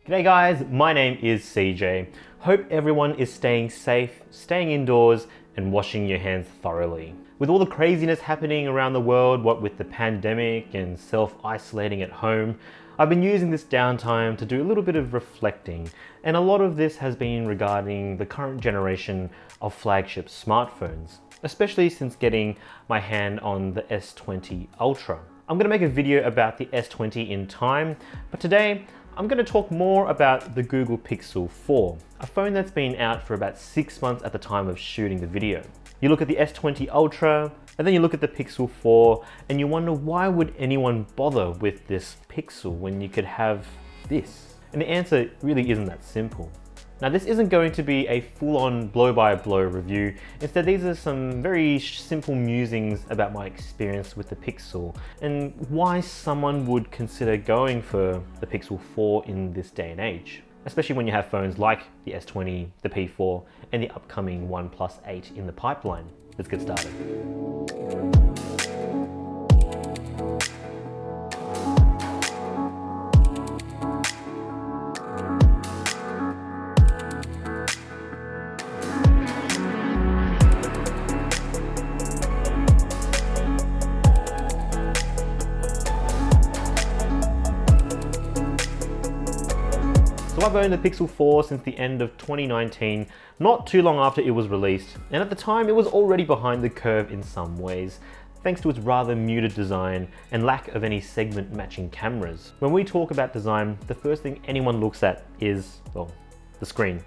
G'day guys, my name is CJ. Hope everyone is staying safe, staying indoors, and washing your hands thoroughly. With all the craziness happening around the world, what with the pandemic and self-isolating at home, I've been using this downtime to do a little bit of reflecting, and a lot of this has been regarding the current generation of flagship smartphones, especially since getting my hand on the S20 Ultra. I'm going to make a video about the S20 in time, but today I'm going to talk more about the Google Pixel 4, a phone that's been out for about 6 months at the time of shooting the video. You look at the S20 Ultra, and then you look at the Pixel 4, and you wonder why would anyone bother with this Pixel when you could have this? And the answer really isn't that simple. Now this isn't going to be a full-on blow-by-blow review. Instead, these are some very simple musings about my experience with the Pixel and why someone would consider going for the Pixel 4 in this day and age, especially when you have phones like the S20, the P4, and the upcoming OnePlus 8 in the pipeline. Let's get started. So I've owned the Pixel 4 since the end of 2019, not too long after it was released, and at the time it was already behind the curve in some ways, thanks to its rather muted design and lack of any segment matching cameras. When we talk about design, the first thing anyone looks at is, well, the screen.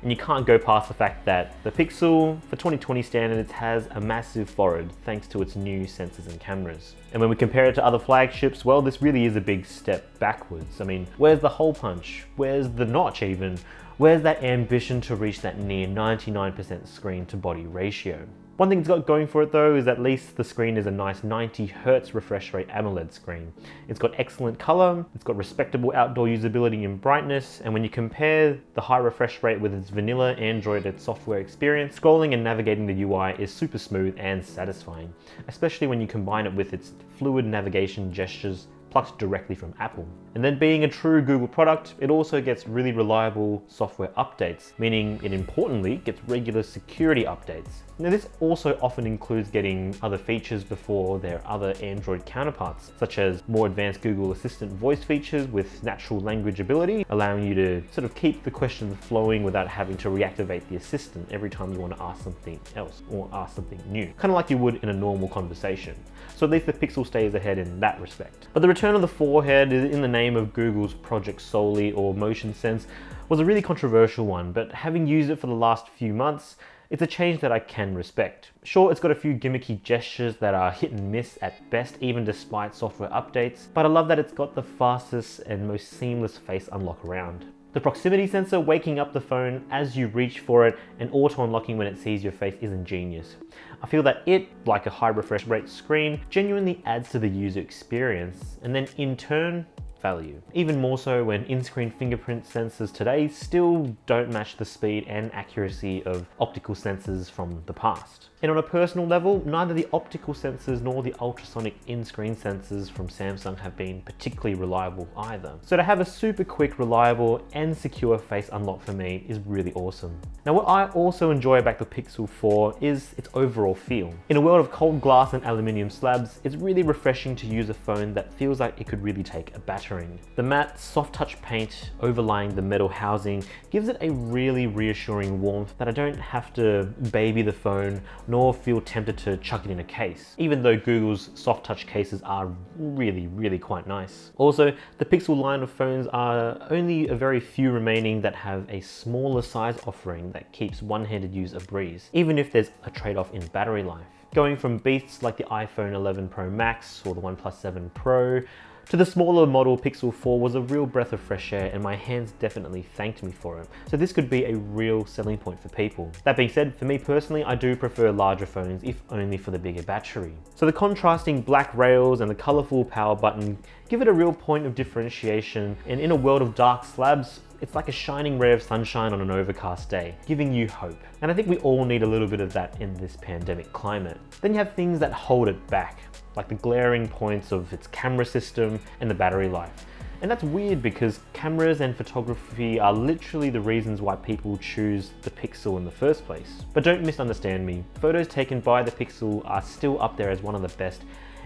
And you can't go past the fact that the Pixel, for 2020 standards, has a massive forehead thanks to its new sensors and cameras. And when we compare it to other flagships, well, this really is a big step backwards. I mean, where's the hole punch? Where's the notch even? Where's that ambition to reach that near 99% screen to body ratio? One thing it's got going for it though is at least the screen is a nice 90Hz refresh rate AMOLED screen. It's got excellent color, it's got respectable outdoor usability and brightness, and when you compare the high refresh rate with its vanilla Android software experience, scrolling and navigating the UI is super smooth and satisfying, especially when you combine it with its fluid navigation gestures plucked directly from Apple. And then being a true Google product, it also gets really reliable software updates, meaning it importantly gets regular security updates. Now this also often includes getting other features before their other Android counterparts, such as more advanced Google Assistant voice features with natural language ability, allowing you to sort of keep the questions flowing without having to reactivate the assistant every time you want to ask something else or ask something new, kind of like you would in a normal conversation. So at least the Pixel stays ahead in that respect. But the return of the forehead in the name of Google's Project Soli or Motion Sense was a really controversial one, but having used it for the last few months, it's a change that I can respect. Sure, it's got a few gimmicky gestures that are hit and miss at best, even despite software updates, but I love that it's got the fastest and most seamless face unlock around. The proximity sensor waking up the phone as you reach for it and auto-unlocking when it sees your face is ingenious. I feel that it, like a high refresh rate screen, genuinely adds to the user experience and then in turn, value. Even more so when in-screen fingerprint sensors today still don't match the speed and accuracy of optical sensors from the past. And on a personal level, neither the optical sensors nor the ultrasonic in-screen sensors from Samsung have been particularly reliable either. So to have a super quick, reliable and secure face unlock for me is really awesome. Now what I also enjoy about the Pixel 4 is its overall feel. In a world of cold glass and aluminium slabs, it's really refreshing to use a phone that feels like it could really take a battering. The matte, soft touch paint overlying the metal housing gives it a really reassuring warmth that I don't have to baby the phone nor feel tempted to chuck it in a case, even though Google's soft touch cases are really quite nice. Also, the Pixel line of phones are only a very few remaining that have a smaller size offering that keeps one-handed use a breeze, even if there's a trade-off in battery life. Going from beasts like the iPhone 11 Pro Max or the OnePlus 7 Pro to the smaller model Pixel 4 was a real breath of fresh air, and my hands definitely thanked me for it. So this could be a real selling point for people. That being said, for me personally, I do prefer larger phones, if only for the bigger battery. So the contrasting black rails and the colorful power button give it a real point of differentiation, and in a world of dark slabs, it's like a shining ray of sunshine on an overcast day, giving you hope. And I think we all need a little bit of that in this pandemic climate. Then you have things that hold it back, like the glaring points of its camera system and the battery life. And that's weird because cameras and photography are literally the reasons why people choose the Pixel in the first place. But don't misunderstand me, photos taken by the Pixel are still up there as one of the best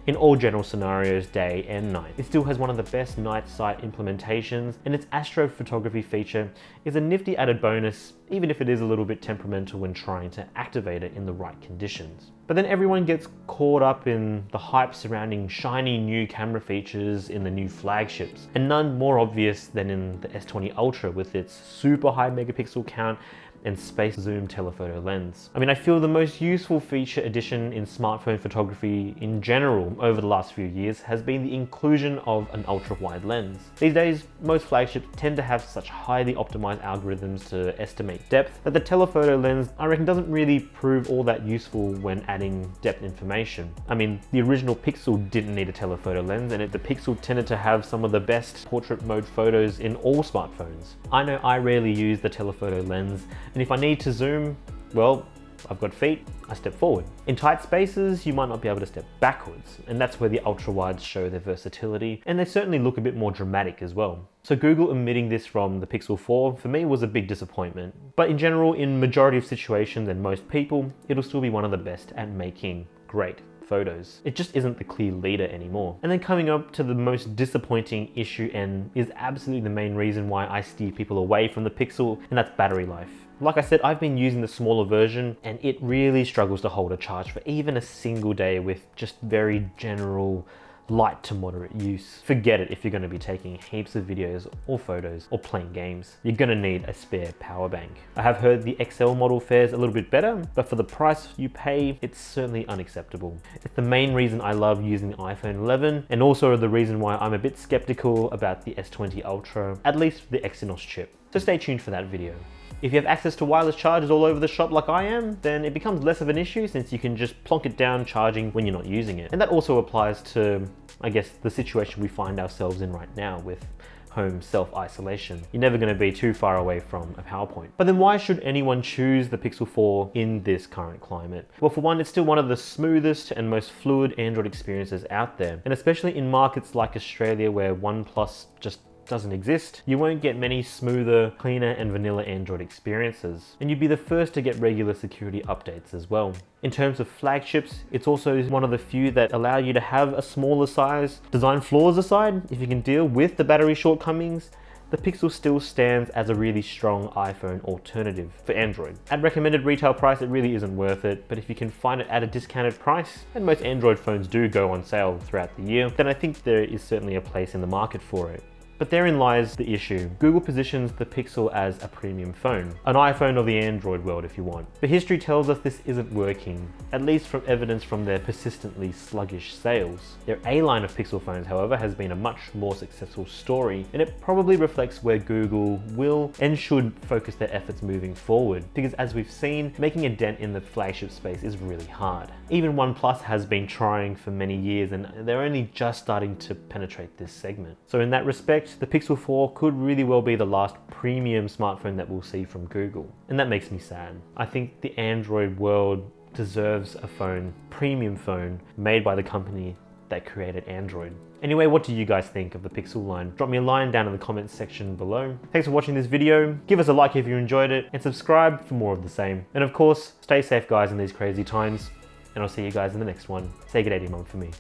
in all general scenarios, day and night. It still has one of the best night sight implementations, and its astrophotography feature is a nifty added bonus, even if it is a little bit temperamental when trying to activate it in the right conditions. But then everyone gets caught up in the hype surrounding shiny new camera features in the new flagships, and none more obvious than in the S20 Ultra with its super high megapixel count and space zoom telephoto lens. I mean, I feel the most useful feature addition in smartphone photography in general over the last few years has been the inclusion of an ultra wide lens. These days, most flagships tend to have such highly optimized algorithms to estimate depth that the telephoto lens, I reckon, doesn't really prove all that useful when adding depth information. I mean, the original Pixel didn't need a telephoto lens, and the Pixel tended to have some of the best portrait mode photos in all smartphones. I know I rarely use the telephoto lens, and if I need to zoom, well, I've got feet, I step forward. In tight spaces, you might not be able to step backwards, and that's where the ultra wides show their versatility, and they certainly look a bit more dramatic as well. So Google omitting this from the Pixel 4 for me was a big disappointment. But in general, in majority of situations and most people, it'll still be one of the best at making great photos. It just isn't the clear leader anymore. And then coming up to the most disappointing issue, and is absolutely the main reason why I steer people away from the Pixel, and that's battery life. Like I said, I've been using the smaller version and it really struggles to hold a charge for even a single day with just very general light to moderate use. Forget it if you're going to be taking heaps of videos or photos or playing games. You're going to need a spare power bank. I have heard the XL model fares a little bit better, but for the price you pay, it's certainly unacceptable. It's the main reason I love using the iPhone 11, and also the reason why I'm a bit skeptical about the S20 Ultra, at least the Exynos chip. So stay tuned for that video. If you have access to wireless chargers all over the shop like I am, then it becomes less of an issue since you can just plonk it down charging when you're not using it. And that also applies to, I guess, the situation we find ourselves in right now with home self-isolation. You're never going to be too far away from a power point. But then why should anyone choose the Pixel 4 in this current climate? Well, for one, it's still one of the smoothest and most fluid Android experiences out there. And especially in markets like Australia where OnePlus just doesn't exist, you won't get many smoother, cleaner and vanilla Android experiences. And you'd be the first to get regular security updates as well. In terms of flagships, it's also one of the few that allow you to have a smaller size. Design flaws aside, if you can deal with the battery shortcomings, the Pixel still stands as a really strong iPhone alternative for Android. At recommended retail price, it really isn't worth it, but if you can find it at a discounted price, and most Android phones do go on sale throughout the year, then I think there is certainly a place in the market for it. But therein lies the issue. Google positions the Pixel as a premium phone, an iPhone of the Android world if you want. But history tells us this isn't working, at least from evidence from their persistently sluggish sales. Their A line of Pixel phones, however, has been a much more successful story, and it probably reflects where Google will and should focus their efforts moving forward. Because as we've seen, making a dent in the flagship space is really hard. Even OnePlus has been trying for many years, and they're only just starting to penetrate this segment. So in that respect, the Pixel 4 could really well be the last premium smartphone that we'll see from Google. And that makes me sad. I think the Android world deserves a phone, premium phone, made by the company that created Android. Anyway, what do you guys think of the Pixel line? Drop me a line down in the comments section below. Thanks for watching this video. Give us a like if you enjoyed it, and subscribe for more of the same. And of course, stay safe guys in these crazy times, and I'll see you guys in the next one. Say good day to your mum for me.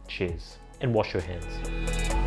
Cheers. And wash your hands.